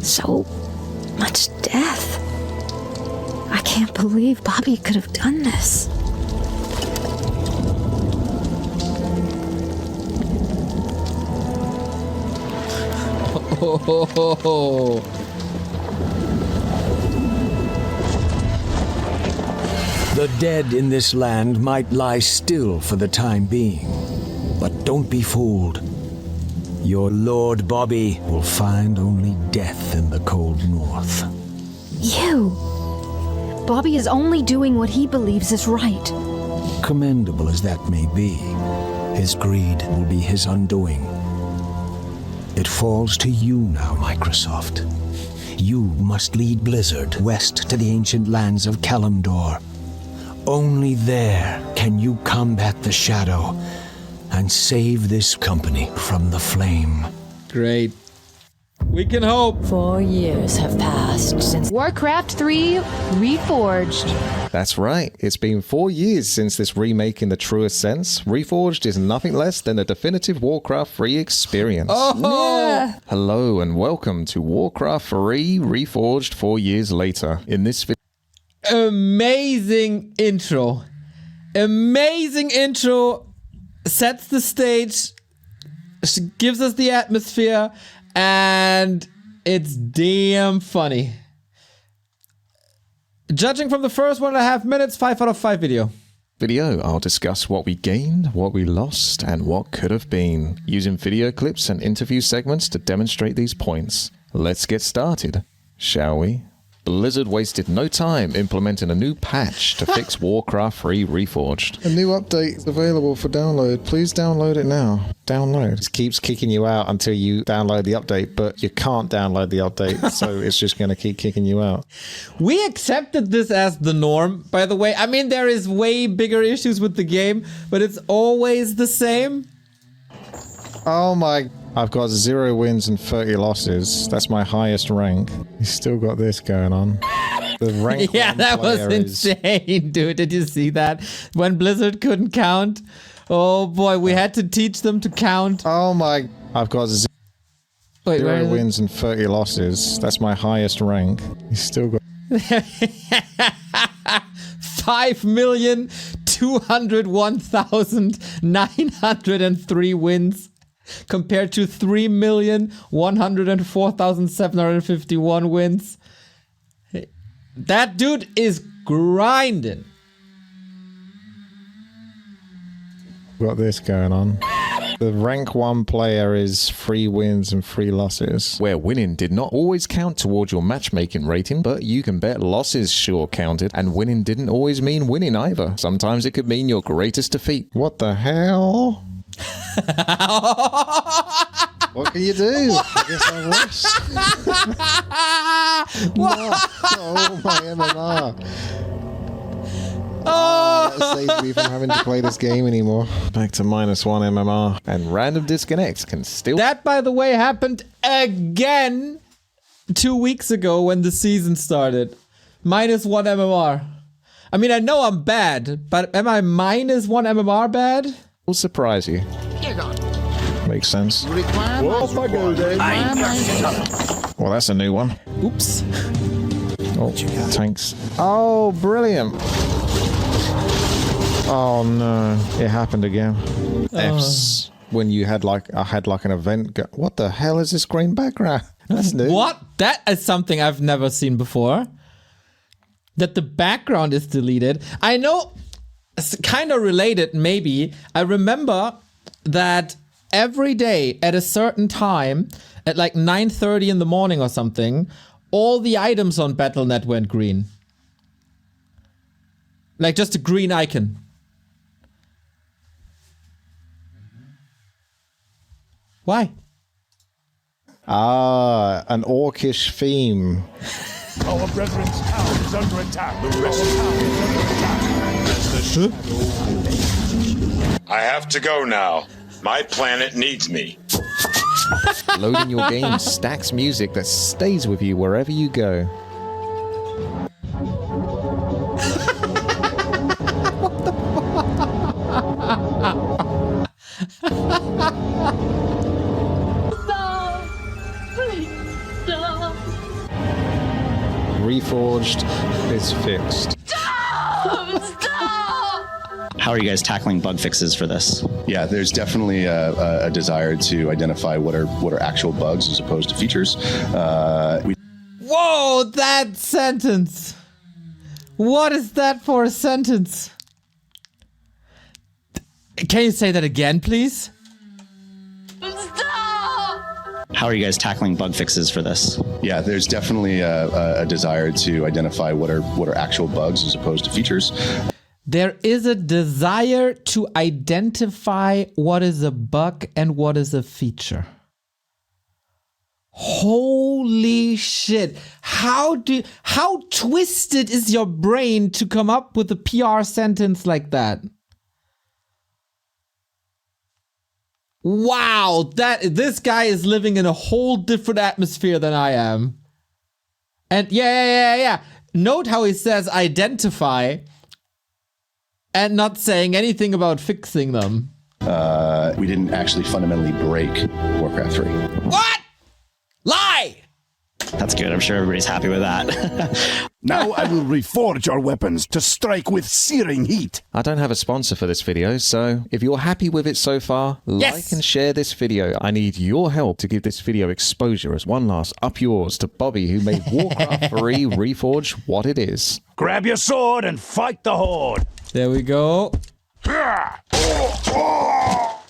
So much death. I can't believe Bobby could have done this. Oh. The dead in this land might lie still for the time being, but don't be fooled. Your Lord Bobby will find only death in the cold north. You! Bobby is only doing what he believes is right. Commendable as that may be, his greed will be his undoing. It falls to you now, Microsoft. You must lead Blizzard west to the ancient lands of Kalimdor. Only there can you combat the Shadow and save this company from the flame. Great. We can hope. 4 years have passed since Warcraft 3 Reforged. That's right. It's been 4 years since this remake in the truest sense. Reforged is nothing less than a definitive Warcraft 3 experience. Oh! Hello and welcome to Warcraft 3 Reforged 4 years later. In this video, Amazing intro. Amazing intro. Sets the stage. Gives us the atmosphere. And it's damn funny. Judging from the first 1.5 minutes, 5 out of 5 video. I'll discuss what we gained, what we lost, and what could have been, using video clips and interview segments to demonstrate these points. Let's get started, shall we? Blizzard wasted no time implementing a new patch to fix Warcraft 3 Reforged. A new update is available for download. Please download it now. Download. It keeps kicking you out until you download the update, but you can't download the update, so it's just going to keep kicking you out. We accepted this as the norm, by the way. I mean, there is way bigger issues with the game, but it's always the same. Oh my... I've got 0 wins and 30 losses. That's my highest rank. You still got this going on. The rank Yeah, one that was player is- insane, dude. Did you see that? When Blizzard couldn't count. Oh boy, we had to teach them to count. Oh my... I've got Wait, where 0 is it? wins and 30 losses. That's my highest rank. You still got... 5,201,903 wins compared to 3,104,751 wins. That dude is grinding. got this going on. The rank 1 player is 3 wins and 3 losses. Where winning did not always count towards your matchmaking rating, but you can bet losses sure counted, and winning didn't always mean winning either. Sometimes it could mean your greatest defeat. What the hell? What can you do? I guess I lost. Oh, my MMR. That saves me from having to play this game anymore. Back to -1 MMR. And random disconnects can still... That, by the way, happened again 2 weeks ago when the season started. -1 MMR. I mean, I know I'm bad, but am I -1 MMR bad? will surprise you. Makes sense. Well, that's a new one. Oops. Oh, tanks. Oh, brilliant. Oh no, it happened again. F's. When you had like, I had like an event go, what the hell is this green background? That's new. What? That is something I've never seen before. That the background is deleted. I know, it's kind of related maybe. I remember that every day at a certain time, at like 9:30 in the morning or something, all the items on Battle.net went green. Like just a green icon. Why? Ah, an orcish theme. Our brethren's town is under attack. The rest of town is under attack. As the shadow... I have to go now. My planet needs me. Loading your game stacks music that stays with you wherever you go. Reforged is fixed. How are you guys tackling bug fixes for this? Yeah, there's definitely a desire to identify what are actual bugs as opposed to features. Whoa, that sentence. What is that for a sentence? Can you say that again, please? How are you guys tackling bug fixes for this? Yeah, there's definitely a desire to identify what are actual bugs as opposed to features. There is a desire to identify what is a bug and what is a feature. Holy shit. How twisted is your brain to come up with a PR sentence like that? Wow, this guy is living in a whole different atmosphere than I am. And yeah. Note how he says identify and not saying anything about fixing them. We didn't actually fundamentally break Warcraft 3. What? Lie! That's good. I'm sure everybody's happy with that. Now I will reforge our weapons to strike with searing heat. I don't have a sponsor for this video, so if you're happy with it so far, like and share this video. I need your help to give this video exposure as one last up yours to Bobby, who made Warcraft 3 Reforged what it is. Grab your sword and fight the horde. There we go.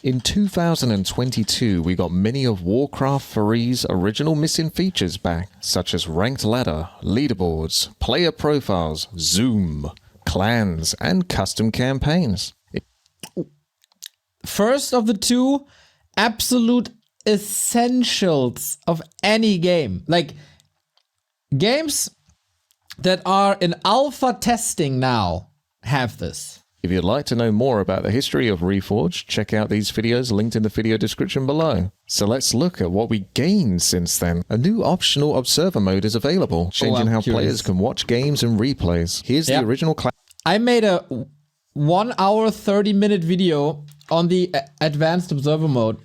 In 2022, we got many of Warcraft 3's original missing features back, such as ranked ladder, leaderboards, player profiles, Zoom, clans, and custom campaigns. First of the two absolute essentials of any game. Like, games that are in alpha testing now have this. If you'd like to know more about the history of Reforged, check out these videos linked in the video description below. So let's look at what we gained since then. A new optional observer mode is available, changing how players can watch games and replays. Here's the original class. I made a 1 hour 30-minute video on the advanced observer mode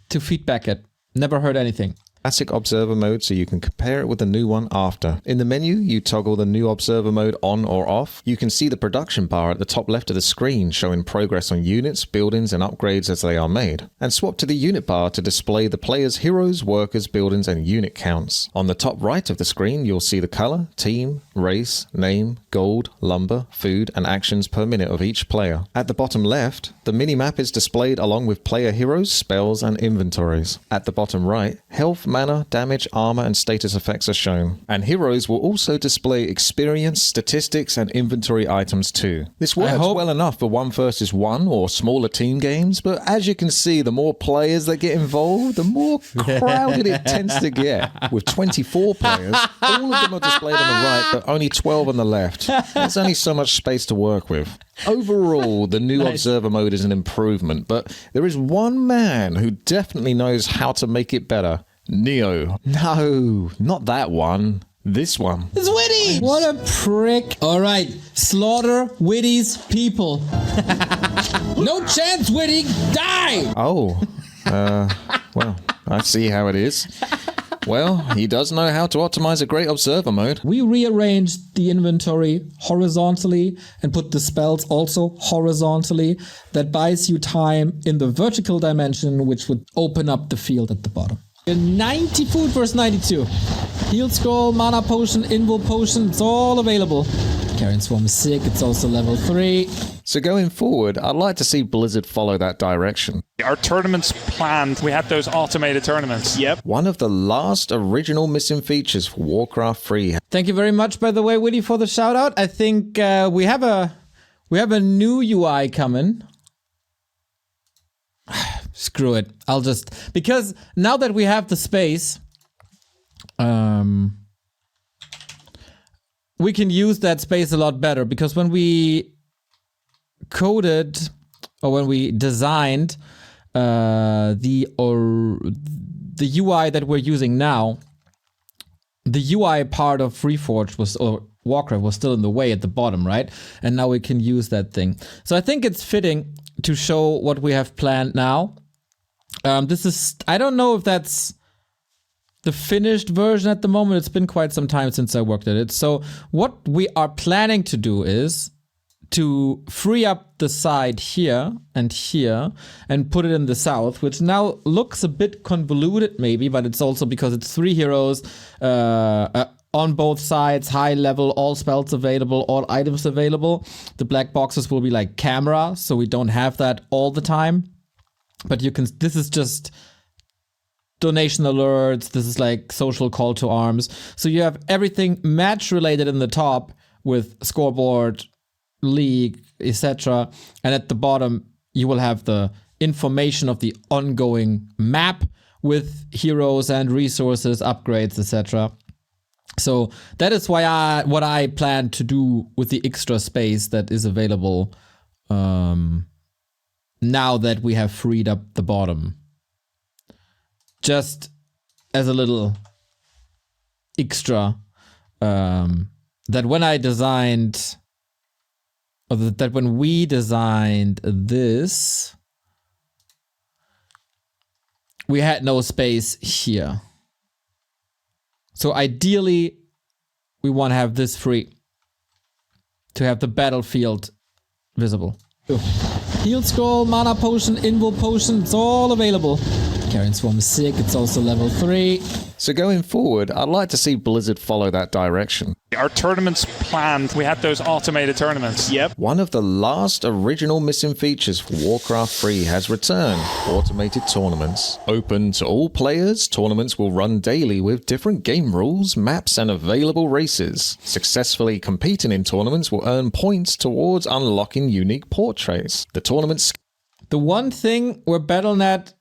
to feedback it. Never heard anything. Classic observer mode so you can compare it with the new one after. In the menu, you toggle the new observer mode on or off. You can see the production bar at the top left of the screen showing progress on units, buildings, and upgrades as they are made. And swap to the unit bar to display the player's heroes, workers, buildings, and unit counts. On the top right of the screen, you'll see the color, team, race, name, gold, lumber, food, and actions per minute of each player. At the bottom left, the minimap is displayed along with player heroes, spells, and inventories. At the bottom right, health, mana, damage, armor, and status effects are shown. And heroes will also display experience, statistics, and inventory items too. This works well enough for 1 versus 1 or smaller team games, but as you can see, the more players that get involved, the more crowded it tends to get. With 24 players, all of them are displayed on the right, but only 12 on the left. There's only so much space to work with. Overall, the new observer mode is an improvement, but there is one man who definitely knows how to make it better. Neo. No, not that one. This one. It's Witty! What a prick. Alright, slaughter Witty's people. No chance, Witty! Die! Oh, well, I see how it is. Well, he does know how to optimize a great observer mode. We rearranged the inventory horizontally and put the spells also horizontally. That buys you time in the vertical dimension, which would open up the field at the bottom. 90 food versus 92. Heal scroll, mana potion, invul potion, it's all available. Carrion Swarm is sick, it's also level 3. So going forward, I'd like to see Blizzard follow that direction. Our tournaments planned, we had those automated tournaments. Yep. One of the last original missing features for Warcraft 3. Thank you very much, by the way, Witty, for the shout out. I think we have a new UI coming. Screw it. I'll just, because now that we have the space, we can use that space a lot better, because when we coded or when we designed the UI that we're using now, the UI part of Reforged or Warcraft was still in the way at the bottom, right? And now we can use that thing. So I think it's fitting to show what we have planned now. This is, I don't know if that's the finished version at the moment. It's been quite some time since I worked at it. So what we are planning to do is to free up the side here and put it in the south, which now looks a bit convoluted maybe, but it's also because it's 3 heroes on both sides, high level, all spells available, all items available. The black boxes will be like camera, so we don't have that all the time. But you can, this is just donation alerts, this is like social call to arms. So you have everything match related in the top with scoreboard, league, etc. And at the bottom, you will have the information of the ongoing map with heroes and resources, upgrades, etc. So that is why what I plan to do with the extra space that is available now that we have freed up the bottom. Just as a little extra, that when I designed, or that when we designed this, we had no space here. So ideally, we want to have this free to have the battlefield visible. Heal scroll, mana potion, invul potion, it's all available. Carrion Swarm is sick, it's also level 3. So going forward, I'd like to see Blizzard follow that direction. Our tournaments planned, we had those automated tournaments. Yep. One of the last original missing features for Warcraft 3 has returned, automated tournaments. Open to all players, tournaments will run daily with different game rules, maps, and available races. Successfully competing in tournaments will earn points towards unlocking unique portraits. The tournaments... The one thing where Battle.net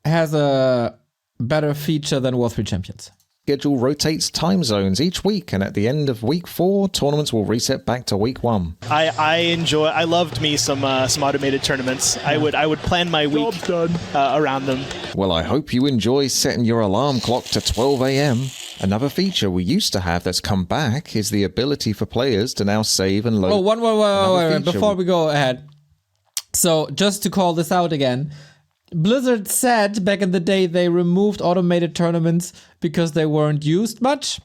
has a better feature than War 3 Champions. Schedule rotates time zones each week, and at the end of week 4, tournaments will reset back to week 1. I loved me some automated tournaments. I would plan my week around them. Well, I hope you enjoy setting your alarm clock to 12 a.m. Another feature we used to have that's come back is the ability for players to now save and load. Oh, wait, before we go ahead. So, just to call this out again, Blizzard said back in the day they removed automated tournaments because they weren't used much.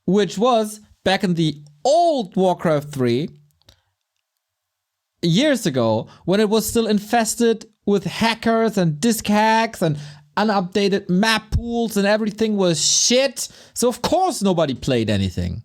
Which was back in the old Warcraft 3 years ago when it was still infested with hackers and disk hacks and unupdated map pools and everything was shit. So of course nobody played anything.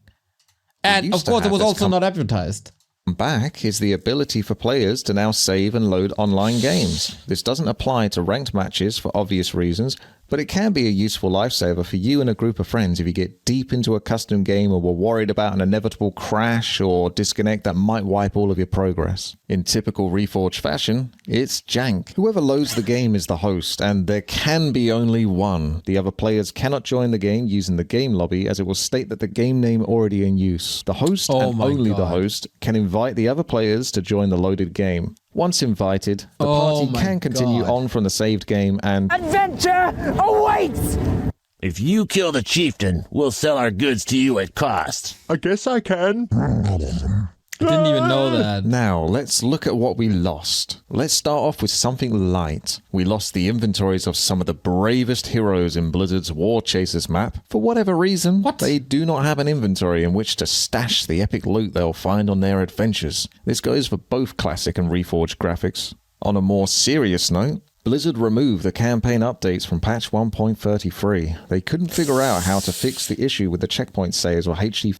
And of course it was also not advertised. Back is the ability for players to now save and load online games. This doesn't apply to ranked matches for obvious reasons, but it can be a useful lifesaver for you and a group of friends if you get deep into a custom game or were worried about an inevitable crash or disconnect that might wipe all of your progress. In typical Reforged fashion, it's jank. Whoever loads the game is the host, and there can be only one. The other players cannot join the game using the game lobby, as it will state that the game name already in use. The host and only the host can invite the other players to join the loaded game. Once invited, the party can continue on from the saved game and... Adventure awaits! If you kill the chieftain, we'll sell our goods to you at cost. I guess I can. I didn't even know that. Now, let's look at what we lost. Let's start off with something light. We lost the inventories of some of the bravest heroes in Blizzard's War Chasers map. For whatever reason, they do not have an inventory in which to stash the epic loot they'll find on their adventures. This goes for both classic and Reforged graphics. On a more serious note, Blizzard removed the campaign updates from patch 1.33. They couldn't figure out how to fix the issue with the checkpoint saves or HD.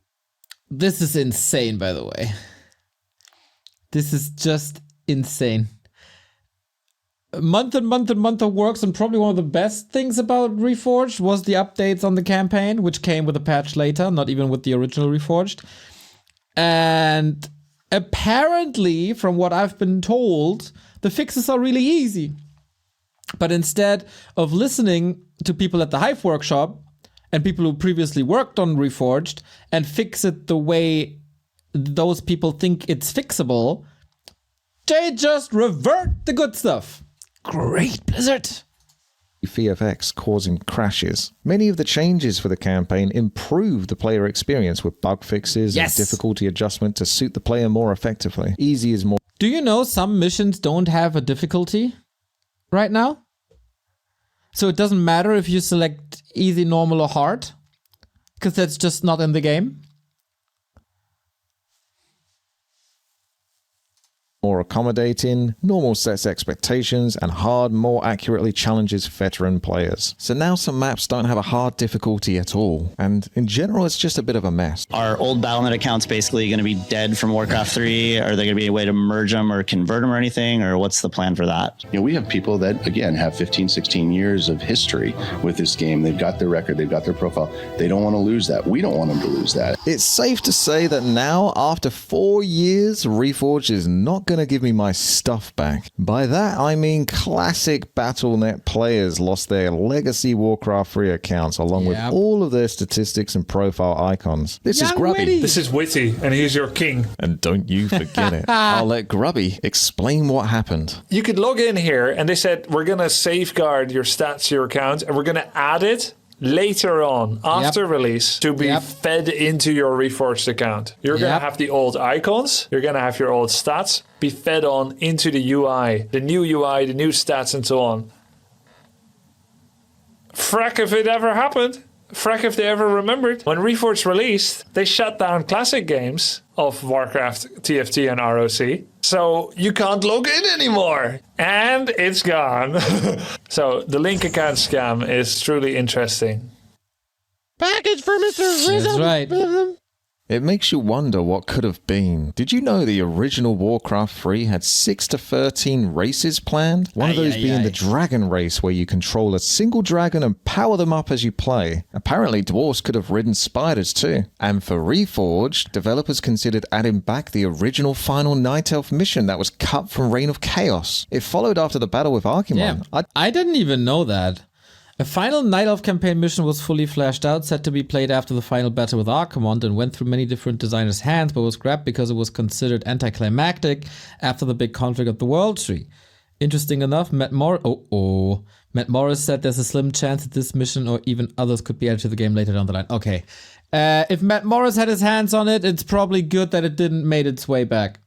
This is insane, by the way. This is just insane. Month and month and month of works, and probably one of the best things about Reforged was the updates on the campaign, which came with a patch later, not even with the original Reforged. And apparently, from what I've been told, the fixes are really easy. But instead of listening to people at the Hive workshop, and people who previously worked on Reforged and fix it the way those people think it's fixable, they just revert the good stuff. Great, Blizzard. VFX causing crashes. Many of the changes for the campaign improved the player experience with bug fixes and difficulty adjustment to suit the player more effectively. Easy is more... Do you know some missions don't have a difficulty right now? So it doesn't matter if you select easy, normal, or hard? Because that's just not in the game? More accommodating, normal sets expectations, and hard more accurately challenges veteran players. So now some maps don't have a hard difficulty at all, and in general it's just a bit of a mess. Are old Battle.net accounts basically going to be dead from Warcraft 3? Are there going to be a way to merge them or convert them or anything, or what's the plan for that? You know, we have people that, again, have 15, 16 years of history with this game. They've got their record, they've got their profile. They don't want to lose that. We don't want them to lose that. It's safe to say that now, after 4 years, Reforged is not going to give me my stuff back. By that, I mean classic Battle.net players lost their legacy Warcraft 3 accounts along with all of their statistics and profile icons. This is Grubby. This is Witty, and he's your king. And don't you forget it. I'll let Grubby explain what happened. You could log in here, and they said, we're going to safeguard your stats, your account, and we're going to add it later on, after release, to be fed into your Reforged account. You're going to have the old icons, you're going to have your old stats be fed on into the UI, the new stats, and so on. Frack if it ever happened. Frack if they ever remembered. When Reforged released, they shut down classic games of Warcraft, TFT, and ROC. So you can't log in anymore. And it's gone. So the link account scam is truly interesting. Package for Mr. Rizzo. That's right. It makes you wonder what could have been. Did you know the original Warcraft 3 had 6 to 13 races planned? One of those being the dragon race, where you control a single dragon and power them up as you play. Apparently dwarves could have ridden spiders too. And for Reforged, developers considered adding back the original final Night Elf mission that was cut from Reign of Chaos. It followed after the battle with Archimonde. I didn't even know that. A final Night Elf campaign mission was fully fleshed out, set to be played after the final battle with Archimonde, and went through many different designers' hands, but was scrapped because it was considered anticlimactic after the big conflict of the World Tree. Interesting enough, Matt Morris said there's a slim chance that this mission or even others could be added to the game later down the line. Okay. If Matt Morris had his hands on it, it's probably good that it didn't made its way back.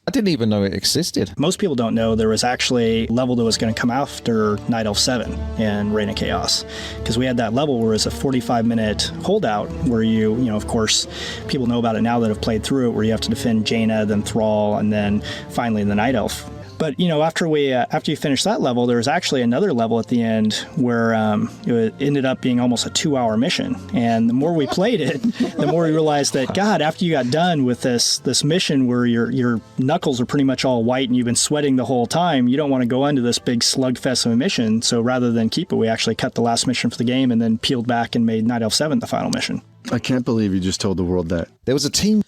I didn't even know it existed. Most people don't know there was actually a level that was going to come after Night Elf 7 in Reign of Chaos. Because we had that level where it was a 45-minute holdout where you know, of course, people know about it now that have played through it, where you have to defend Jaina, then Thrall, and then finally the Night Elf. But, you know, after you finish that level, there was actually another level at the end where it ended up being almost a 2-hour mission. And the more we played it, the more we realized that, God, after you got done with this mission where your knuckles are pretty much all white and you've been sweating the whole time, you don't want to go into this big slugfest of a mission. So rather than keep it, we actually cut the last mission for the game and then peeled back and made Night Elf 7 the final mission. I can't believe you just told the world that. There was a team.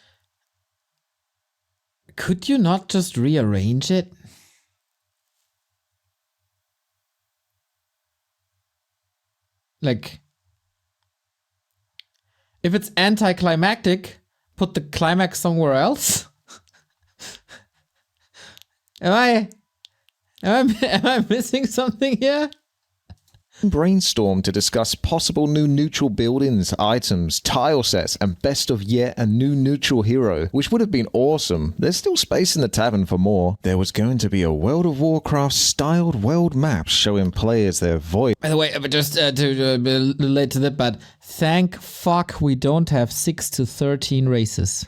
Could you not just rearrange it? Like, if it's anticlimactic, put the climax somewhere else? Am I missing something here? Brainstorm to discuss possible new neutral buildings, items, tile sets, and best of yet a new neutral hero, which would have been awesome. There's still space in the tavern for more. There was going to be a World of Warcraft styled world map showing players their voice. By the way, just to relate to that, but thank fuck we don't have 6 to 13 races.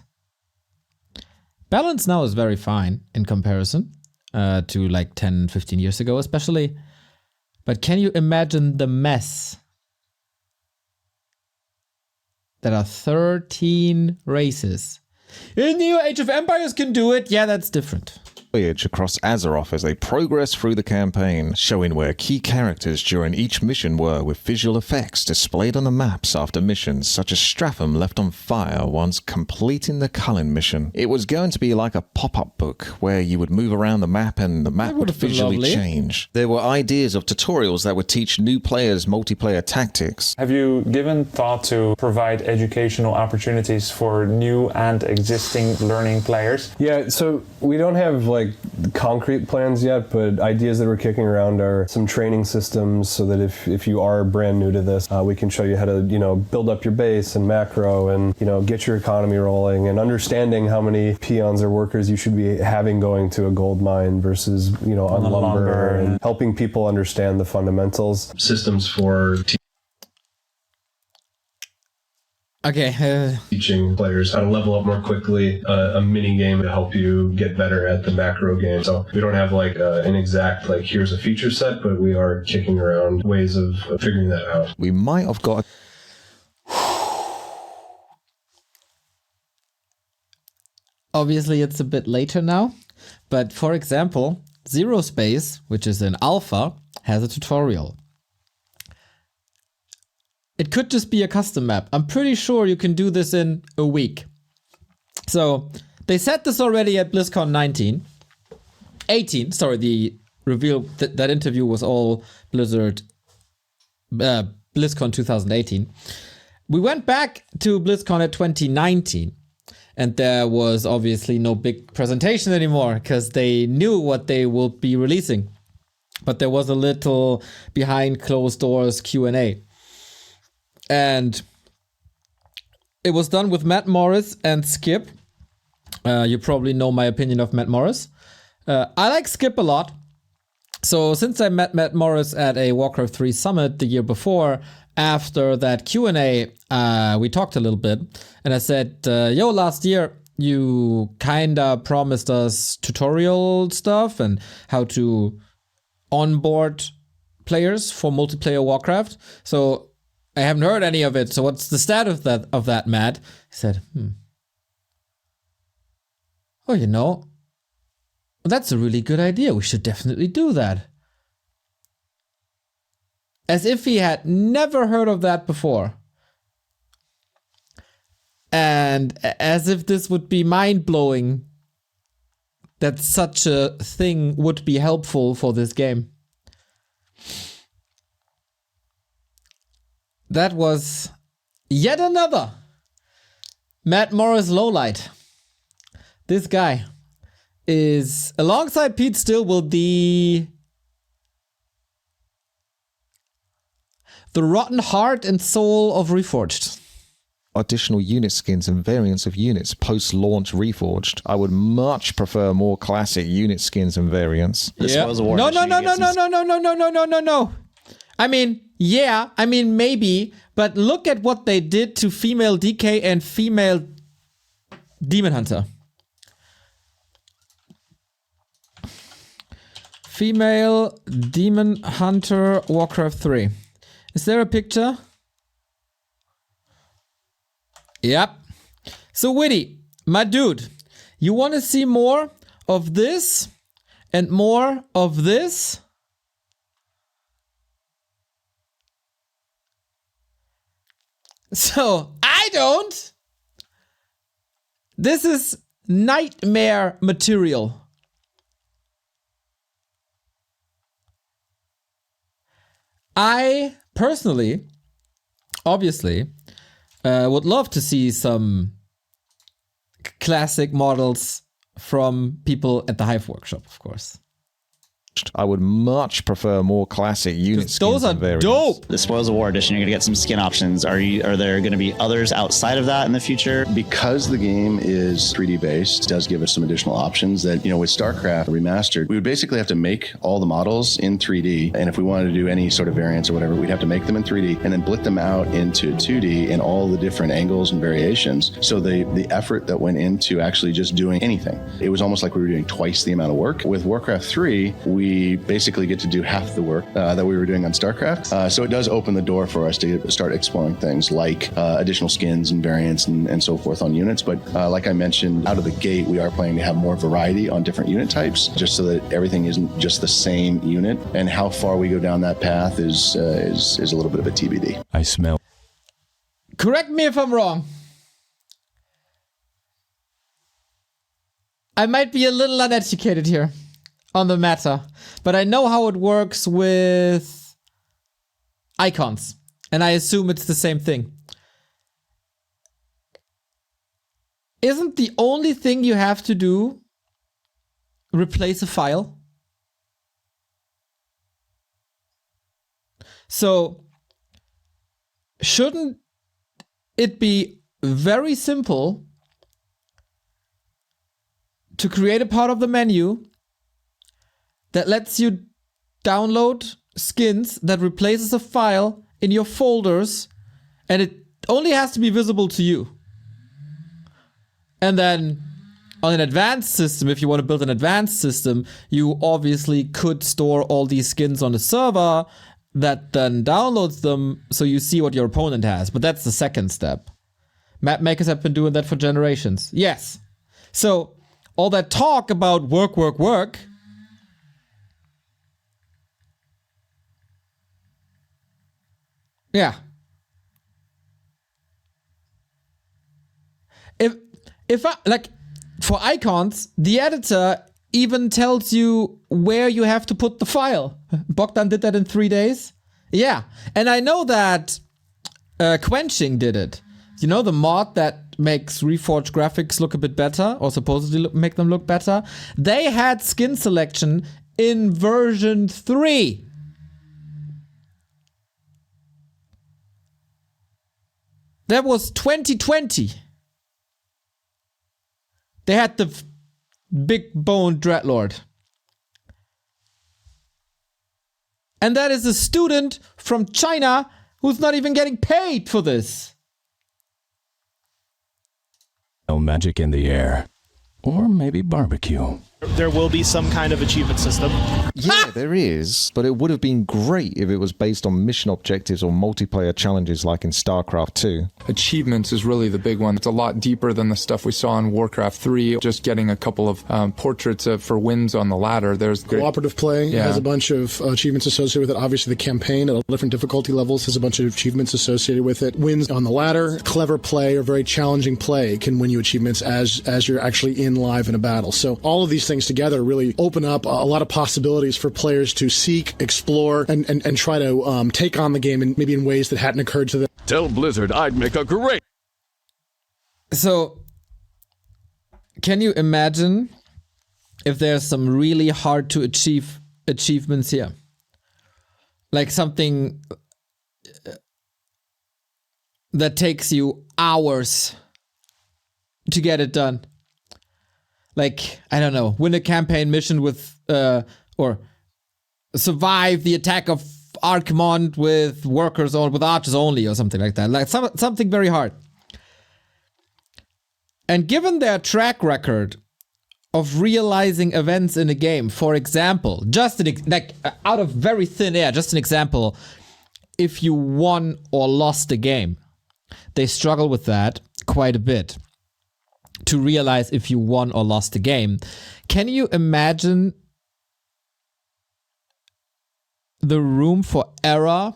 Balance now is very fine in comparison to like 10, 15 years ago, especially. But can you imagine the mess? There are 13 races. In New Age of Empires can do it. Yeah, that's different. Across Azeroth as they progress through the campaign, showing where key characters during each mission were with visual effects displayed on the maps after missions, such as Stratham left on fire once completing the Cullen mission. It was going to be like a pop-up book where you would move around the map and the map would visually change. There were ideas of tutorials that would teach new players multiplayer tactics. Have you given thought to provide educational opportunities for new and existing learning players? Yeah, so we don't have like like concrete plans yet, but ideas that we're kicking around are some training systems so that if you are brand new to this, we can show you how to, build up your base and macro and, get your economy rolling and understanding how many peons or workers you should be having going to a gold mine versus, on lumber, and helping people understand the fundamentals. Systems for teaching players how to level up more quickly, a mini game to help you get better at the macro game. So we don't have like an exact here's a feature set, but we are kicking around ways of figuring that out. We might have got Obviously, it's a bit later now, but for example, Zero Space, which is in alpha, has a tutorial. It could just be a custom map. I'm pretty sure you can do this in a week. So they said this already at BlizzCon 18. Sorry, the reveal, that interview was all BlizzCon 2018. We went back to BlizzCon at 2019. And there was obviously no big presentation anymore because they knew what they will be releasing. But there was a little behind closed doors Q&A. And it was done with Matt Morris and Skip. You probably know my opinion of Matt Morris. I like Skip a lot. So since I met Matt Morris at a Warcraft 3 summit the year before, after that Q&A, we talked a little bit. And I said, yo, last year you kinda promised us tutorial stuff and how to onboard players for multiplayer Warcraft. So I haven't heard any of it. So what's the status of that, Matt? He said, Oh, that's a really good idea. We should definitely do that. As if he had never heard of that before. And as if this would be mind-blowing that such a thing would be helpful for this game. That was yet another Matt Morris lowlight. This guy is, alongside Pete Stillwell, the rotten heart and soul of Reforged. Additional unit skins and variants of units post-launch Reforged. I would much prefer more classic unit skins and variants. No. I mean, maybe, but look at what they did to female DK and female Demon Hunter. Female Demon Hunter Warcraft 3. Is there a picture? Yep. So Witty, my dude, you want to see more of this and more of this? So I don't. This is nightmare material. I personally, obviously, would love to see some classic models from people at the Hive Workshop, of course. I would much prefer more classic unit skins. Those are dope. The Spoils of War edition, you're gonna get some skin options. Are there gonna be others outside of that in the future? Because the game is 3D based, it does give us some additional options that, with StarCraft Remastered, we would basically have to make all the models in 3D. And if we wanted to do any sort of variants or whatever, we'd have to make them in 3D and then blit them out into 2D in all the different angles and variations. So the effort that went into actually just doing anything, it was almost like we were doing twice the amount of work. With Warcraft 3, we basically get to do half the work that we were doing on StarCraft. So it does open the door for us to start exploring things like additional skins and variants and so forth on units. But like I mentioned, out of the gate, we are planning to have more variety on different unit types, just so that everything isn't just the same unit. And how far we go down that path is a little bit of a TBD. I smell. Correct me if I'm wrong. I might be a little uneducated here on the matter, but I know how it works with icons, and I assume it's the same thing. Isn't the only thing you have to do replace a file? So, shouldn't it be very simple to create a part of the menu that lets you download skins that replaces a file in your folders, and it only has to be visible to you? And then on an advanced system, if you want to build an advanced system, you obviously could store all these skins on a server that then downloads them so you see what your opponent has. But that's the second step. Map makers have been doing that for generations. Yes. So all that talk about work. Yeah. If I, like, for icons, the editor even tells you where you have to put the file. Bogdan did that in 3 days. Yeah. And I know that Quenching did it. You know, the mod that makes Reforged graphics look a bit better, or supposedly make them look better? They had skin selection in version 3. That was 2020. They had the big bone Dreadlord. And that is a student from China who's not even getting paid for this. No magic in the air. Or maybe barbecue. There will be some kind of achievement system. Yeah, there is, but it would have been great if it was based on mission objectives or multiplayer challenges like in StarCraft 2. Achievements is really the big one. It's a lot deeper than the stuff we saw in Warcraft 3, just getting a couple of portraits for wins on the ladder. There's cooperative play has a bunch of achievements associated with it. Obviously, the campaign at different difficulty levels has a bunch of achievements associated with it. Wins on the ladder, clever play, or very challenging play can win you achievements as you're actually in live in a battle. So all of these things together really open up a lot of possibilities for players to seek, explore, and try to take on the game in maybe in ways that hadn't occurred to them. Tell Blizzard I'd make a great... So, can you imagine if there's some really hard to achieve achievements here? Like something that takes you hours to get it done. Like, I don't know, win a campaign mission with, or survive the attack of Archmont with workers or with archers only, or something like that. Like something very hard. And given their track record of realizing events in a game, for example, just out of very thin air, just an example, if you won or lost a game, they struggle with that quite a bit. To realize if you won or lost a game. Can you imagine the room for error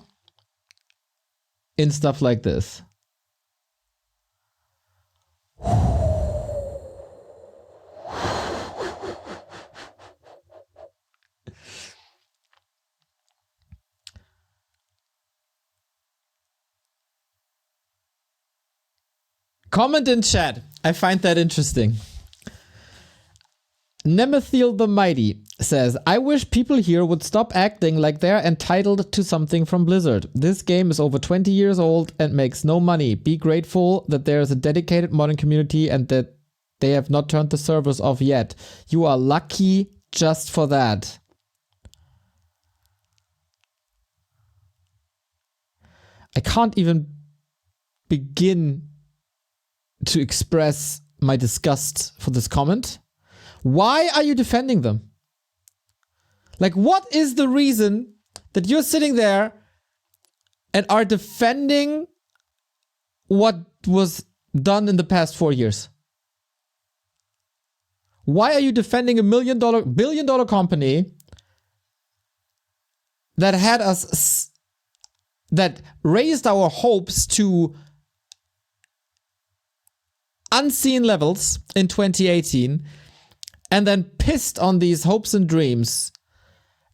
in stuff like this? Comment in chat. I find that interesting. Nemethiel the Mighty says, I wish people here would stop acting like they're entitled to something from Blizzard. This game is over 20 years old and makes no money. Be grateful that there is a dedicated modern community and that they have not turned the servers off yet. You are lucky just for that. I can't even begin to express my disgust for this comment. Why are you defending them? Like, what is the reason that you're sitting there and are defending what was done in the past 4 years? Why are you defending a billion-dollar company that had us, that raised our hopes to unseen levels in 2018, and then pissed on these hopes and dreams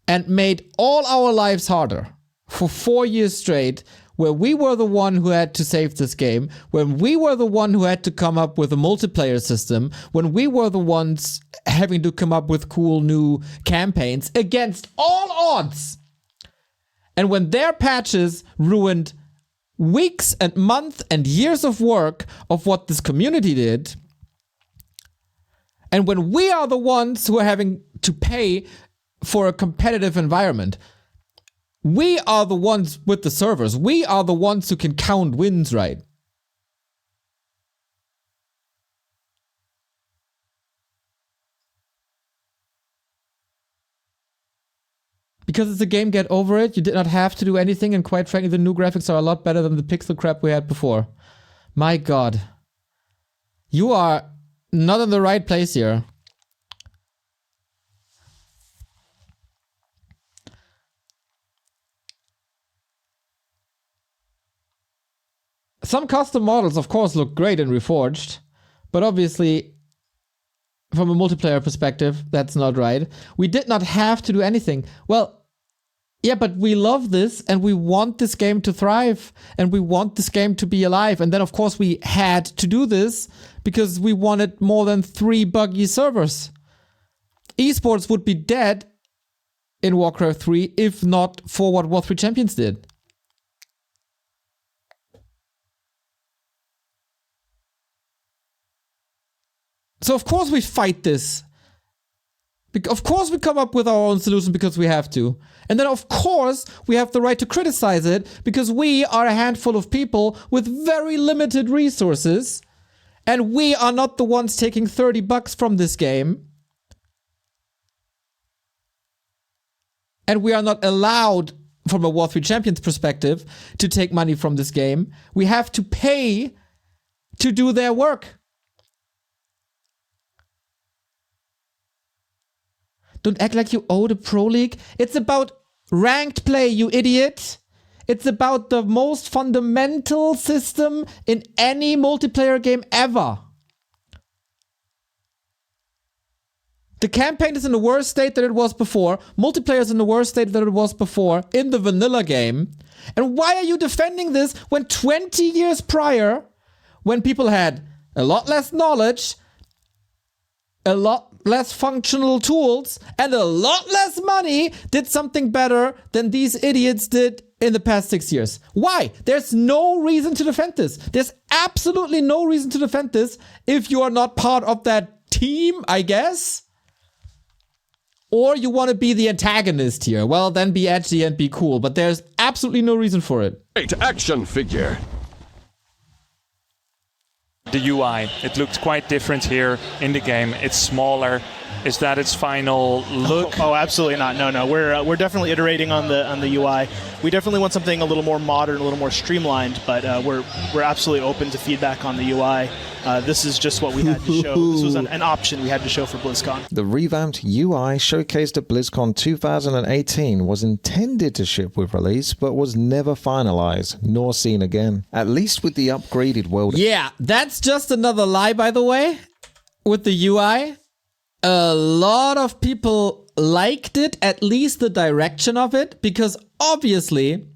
and made all our lives harder for 4 years straight where we were the one who had to save this game, when we were the one who had to come up with a multiplayer system, when we were the ones having to come up with cool new campaigns against all odds. And when their patches ruined weeks and months and years of work of what this community did, and when we are the ones who are having to pay for a competitive environment, we are the ones with the servers. We are the ones who can count wins right. Because it's a game, get over it. You did not have to do anything, and quite frankly, the new graphics are a lot better than the pixel crap we had before. My god. You are not in the right place here. Some custom models, of course, look great in Reforged, but obviously, from a multiplayer perspective, that's not right. We did not have to do anything. Well, yeah, but we love this, and we want this game to thrive, and we want this game to be alive. And then, of course, we had to do this because we wanted more than 3 buggy servers. Esports would be dead in Warcraft 3 if not for what War 3 Champions did. So of course we fight this. Of course we come up with our own solution because we have to. And then of course we have the right to criticize it because we are a handful of people with very limited resources. And we are not the ones taking $30 from this game. And we are not allowed, from a War 3 Champions perspective, to take money from this game. We have to pay to do their work. Don't act like you owe the Pro League. It's about ranked play, you idiot. It's about the most fundamental system in any multiplayer game ever. The campaign is in the worst state that it was before. Multiplayer is in the worst state that it was before in the vanilla game. And why are you defending this when 20 years prior, when people had a lot less knowledge, a lot less functional tools, and a lot less money, did something better than these idiots did in the past 6 years? Why? There's no reason to defend this. There's absolutely no reason to defend this if you are not part of that team, I guess. Or you want to be the antagonist here. Well, then be edgy and be cool, but there's absolutely no reason for it. Great action figure. The UI, it looked quite different here in the game. It's smaller. Is that its final look? Oh, absolutely not. No. We're definitely iterating on the UI. We definitely want something a little more modern, a little more streamlined, but we're absolutely open to feedback on the UI. This is just what we had to show. This was an option we had to show for BlizzCon. The revamped UI showcased at BlizzCon 2018 was intended to ship with release, but was never finalized, nor seen again. At least with the upgraded world. Yeah, that's just another lie, by the way, with the UI. A lot of people liked it, at least the direction of it, because obviously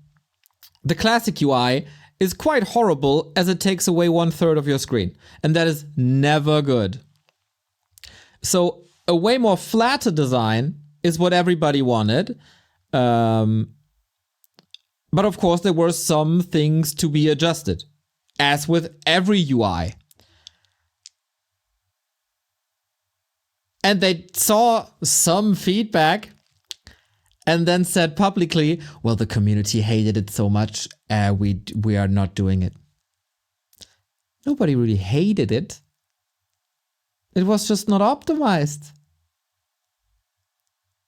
the classic UI is quite horrible as it takes away 1/3 of your screen. And that is never good. So a way more flatter design is what everybody wanted. But of course there were some things to be adjusted, as with every UI. And they saw some feedback and then said publicly, well, the community hated it so much, we are not doing it. Nobody really hated it. It was just not optimized.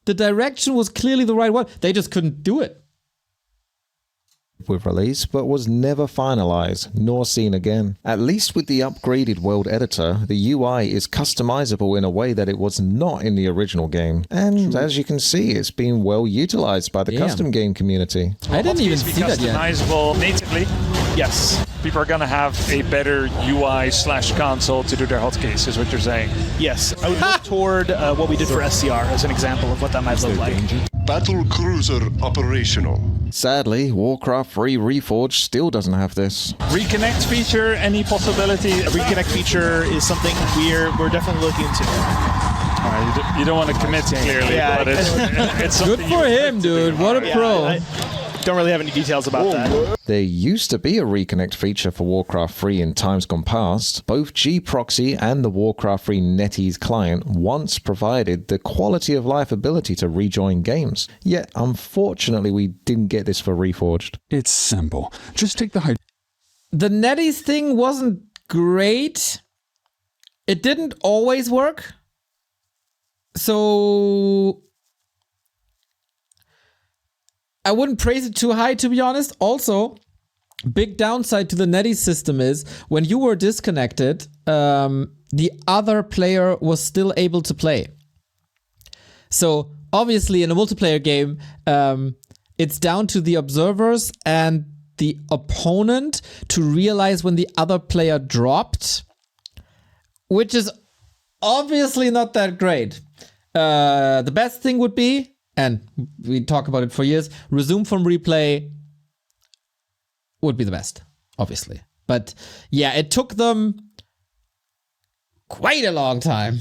The direction was clearly the right one. They just couldn't do it. With release, but was never finalized, nor seen again. At least with the upgraded world editor, the UI is customizable in a way that it was not in the original game. And as you can see, it's been well utilized by the custom game community. I didn't even see that yet. Customizable natively. Yes. People are going to have a better UI/console to do their hotkeys, is what you're saying. Yes. I would look toward what we did for SCR as an example of what that might look like. Battle cruiser operational. Sadly, Warcraft 3 Reforged still doesn't have this. Reconnect feature, any possibility? A reconnect feature is something we're definitely looking into. You don't want to commit clearly, but it's something good for him, dude. What a pro. I don't really have any details about that. There used to be a Reconnect feature for Warcraft 3 in times gone past. Both G-Proxy and the Warcraft 3 NetEase client once provided the quality of life ability to rejoin games. Yet, unfortunately, we didn't get this for Reforged. It's simple. Just take the The NetEase thing wasn't great. It didn't always work. So I wouldn't praise it too high, to be honest. Also, big downside to the NetEase system is when you were disconnected, the other player was still able to play. So obviously in a multiplayer game, it's down to the observers and the opponent to realize when the other player dropped, which is obviously not that great. The best thing would be, and we talk about it for years, resume from replay would be the best, obviously. But yeah, it took them quite a long time.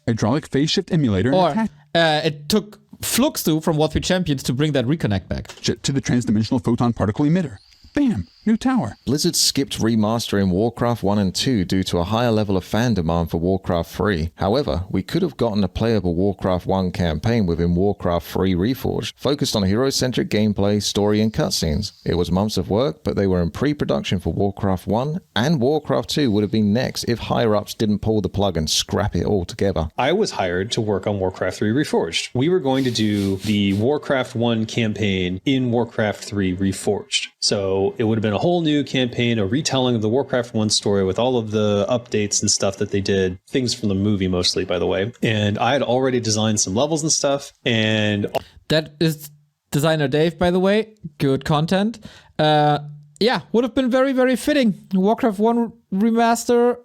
Hydraulic phase shift emulator. Or it took Fluxu from Warcraft Champions to bring that Reconnect back. To the transdimensional photon particle emitter. Bam! New tower. Blizzard skipped remastering Warcraft 1 and 2 due to a higher level of fan demand for Warcraft 3. However, we could have gotten a playable Warcraft 1 campaign within Warcraft 3 Reforged, focused on hero-centric gameplay, story, and cutscenes. It was months of work, but they were in pre-production for Warcraft 1, and Warcraft 2 would have been next if higher-ups didn't pull the plug and scrap it all together. I was hired to work on Warcraft 3 Reforged. We were going to do the Warcraft 1 campaign in Warcraft 3 Reforged. So it would have been a whole new campaign, a retelling of the Warcraft 1 story with all of the updates and stuff that they did, things from the movie mostly, by the way. And I had already designed some levels and stuff. And that is designer Dave, by the way. Good content. Yeah, would have been very, very fitting. Warcraft 1 remaster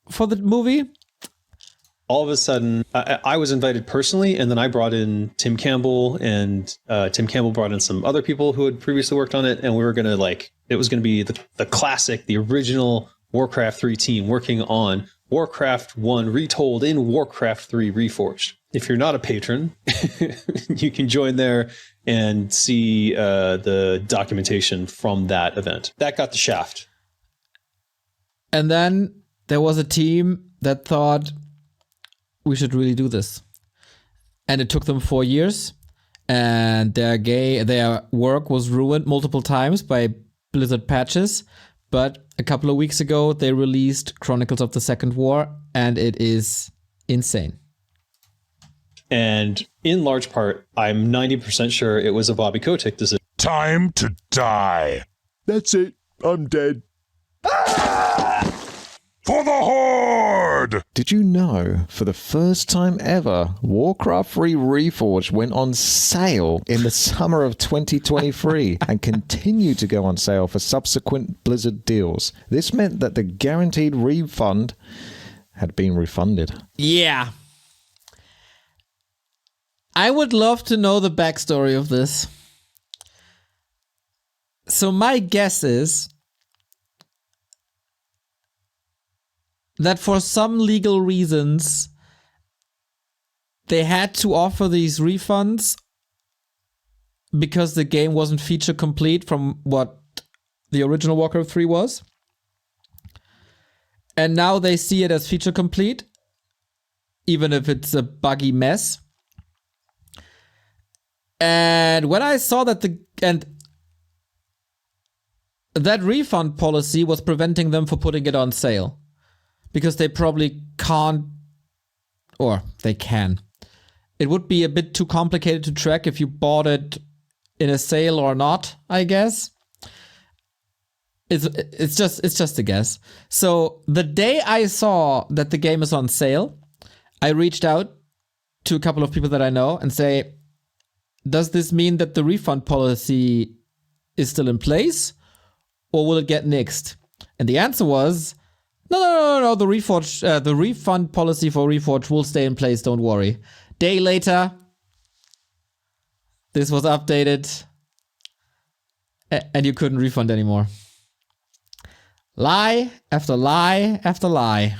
for the movie. All of a sudden, I was invited personally, and then I brought in Tim Campbell, and Tim Campbell brought in some other people who had previously worked on it, and we were going to it was going to be the classic, the original Warcraft 3 team working on Warcraft 1 retold in Warcraft 3 Reforged. If you're not a patron, you can join there and see the documentation from that event. That got the shaft. And then there was a team that thought, we should really do this. And it took them 4 years, and their work was ruined multiple times by Blizzard patches. But a couple of weeks ago, they released Chronicles of the Second War, and it is insane. And in large part, I'm 90% sure it was a Bobby Kotick decision. Time to die. That's it. I'm dead. For the Horde! Did you know, for the first time ever, Warcraft 3 Reforged went on sale in the summer of 2023 and continued to go on sale for subsequent Blizzard deals. This meant that the guaranteed refund had been refunded. Yeah. I would love to know the backstory of this. So my guess is that for some legal reasons, they had to offer these refunds because the game wasn't feature complete from what the original Warcraft 3 was. And now they see it as feature complete, even if it's a buggy mess. And when I saw that that refund policy was preventing them from putting it on sale. Because they probably can't, or they can. It would be a bit too complicated to track if you bought it in a sale or not, I guess. It's just a guess. So the day I saw that the game is on sale, I reached out to a couple of people that I know and say, does this mean that the refund policy is still in place, or will it get nixed? And the answer was, no, the refund policy for Reforged will stay in place, don't worry. Day later, this was updated. And you couldn't refund anymore. Lie after lie after lie.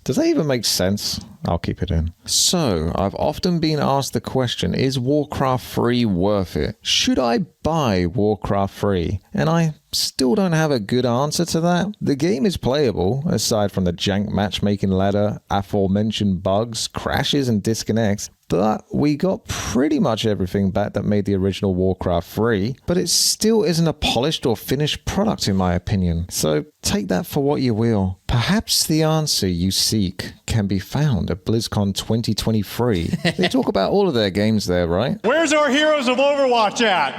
Does that even make sense? I'll keep it in. So, I've often been asked the question, is Warcraft 3 worth it? Should I buy Warcraft 3? And I still don't have a good answer to that. The game is playable, aside from the jank matchmaking ladder, aforementioned bugs, crashes and disconnects. But we got pretty much everything back that made the original Warcraft 3, but it still isn't a polished or finished product in my opinion. So take that for what you will. Perhaps the answer you seek can be found at BlizzCon 2023. They talk about all of their games there, right? Where's our heroes of Overwatch at?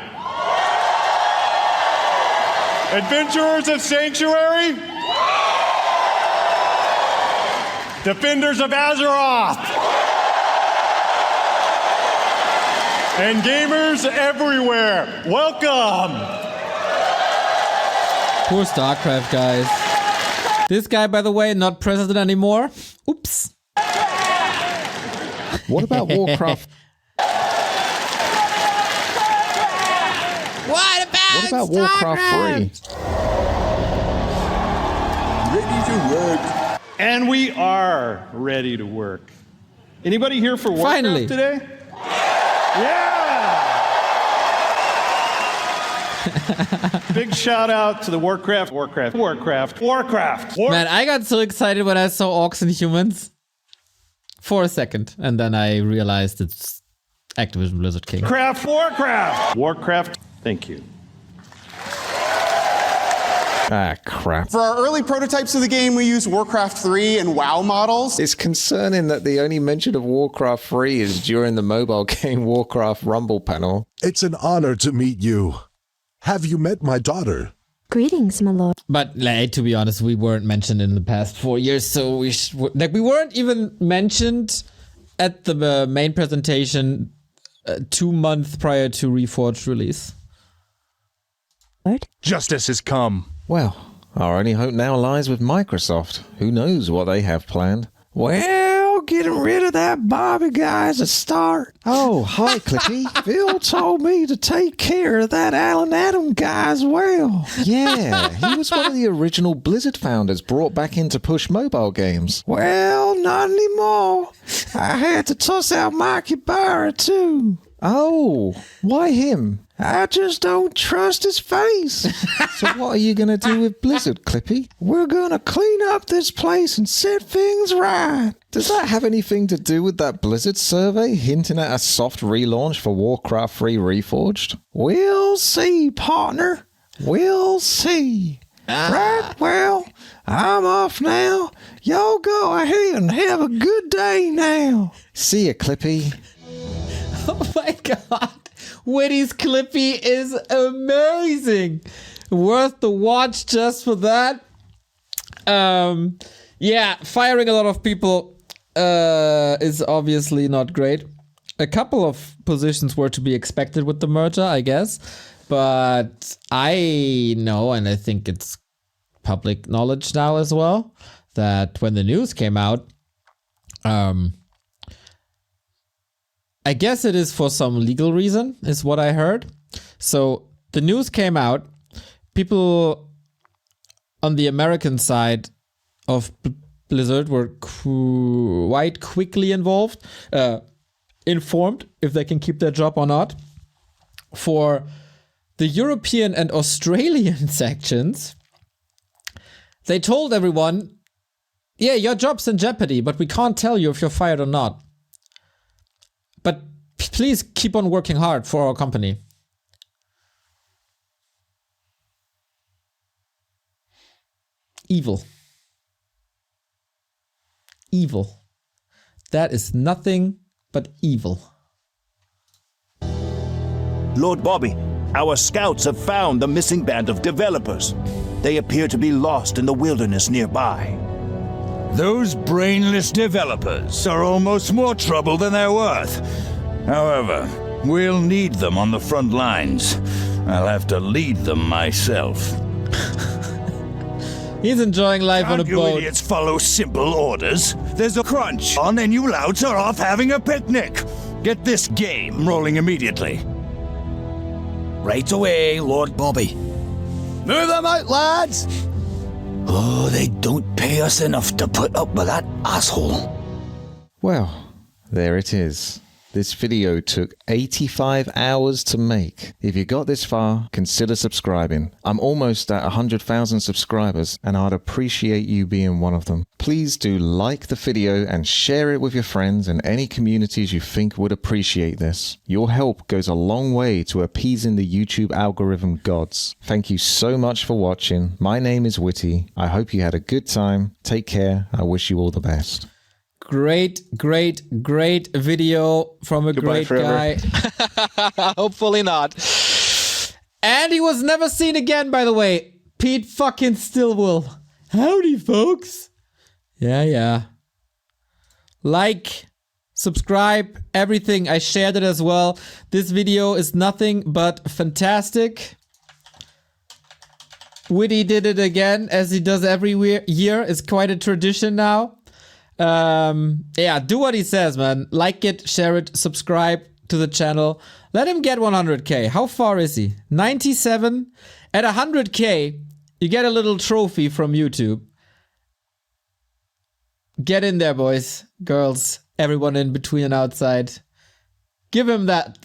Adventurers of Sanctuary? Defenders of Azeroth? And gamers everywhere, welcome! Poor StarCraft, guys. This guy, by the way, not president anymore. Oops. What about Warcraft? What about Warcraft 3? Ready to work. And we are ready to work. Anybody here for Warcraft Finally. Today? Yeah! Big shout out to the Warcraft. Man, I got so excited when I saw Orcs and Humans. For a second. And then I realized it's Activision Blizzard King. Warcraft. Thank you. Ah, crap. For our early prototypes of the game, we used Warcraft 3 and WoW models. It's concerning that the only mention of Warcraft 3 is during the mobile game Warcraft Rumble panel. It's an honor to meet you. Have you met my daughter? Greetings, my lord. But like, to be honest, we weren't mentioned in the past 4 years, so we we weren't even mentioned at the main presentation 2 months prior to Reforged release. What? Justice has come. Well, our only hope now lies with Microsoft. Who knows what they have planned? Well, getting rid of that Bobby guy's a start. Oh, hi, Clippy. Phil told me to take care of that Alan Adam guy as well. Yeah, he was one of the original Blizzard founders brought back in to push mobile games. Well, not anymore. I had to toss out Mikey Barra, too. Oh, why him? I just don't trust his face. So what are you going to do with Blizzard, Clippy? We're going to clean up this place and set things right. Does that have anything to do with that Blizzard survey hinting at a soft relaunch for Warcraft 3 Reforged? We'll see, partner. We'll see. Right, well, I'm off now. Y'all go ahead and have a good day now. See ya, Clippy. Oh my god. Witty's Clippy is amazing. Worth the watch just for that. Yeah, firing a lot of people is obviously not great. A couple of positions were to be expected with the merger, I guess. But I know, and I think it's public knowledge now as well, that when the news came out, I guess it is for some legal reason, is what I heard. So the news came out. People on the American side of Blizzard were quite quickly informed if they can keep their job or not. For the European and Australian sections, they told everyone, yeah, your job's in jeopardy, but we can't tell you if you're fired or not. But please keep on working hard for our company. Evil. Evil. That is nothing but evil. Lord Bobby, our scouts have found the missing band of developers. They appear to be lost in the wilderness nearby. Those brainless developers are almost more trouble than they're worth. However, we'll need them on the front lines. I'll have to lead them myself. He's enjoying life on a Can't you boat. idiots follow simple orders? There's a crunch on and you louts are off having a picnic. Get this game rolling immediately. Right away, Lord Bobby. Move them out, lads! Oh, they don't pay us enough to put up with that asshole. Well, there it is. This video took 85 hours to make. If you got this far, consider subscribing. I'm almost at 100,000 subscribers and I'd appreciate you being one of them. Please do like the video and share it with your friends and any communities you think would appreciate this. Your help goes a long way to appeasing the YouTube algorithm gods. Thank you so much for watching. My name is Witty. I hope you had a good time. Take care. I wish you all the best. Great video from a great guy. Hopefully not. And he was never seen again, by the way. Pete fucking Stillwell. Howdy, folks. Yeah. Like, subscribe, everything. I shared it as well. This video is nothing but fantastic. Witty did it again, as he does every year. It's quite a tradition now. Yeah, do what he says, man. Like it, share it, subscribe to the channel. Let him get 100k. How far is he? 97? At 100k, you get a little trophy from YouTube. Get in there, boys, girls, everyone in between and outside. Give him that.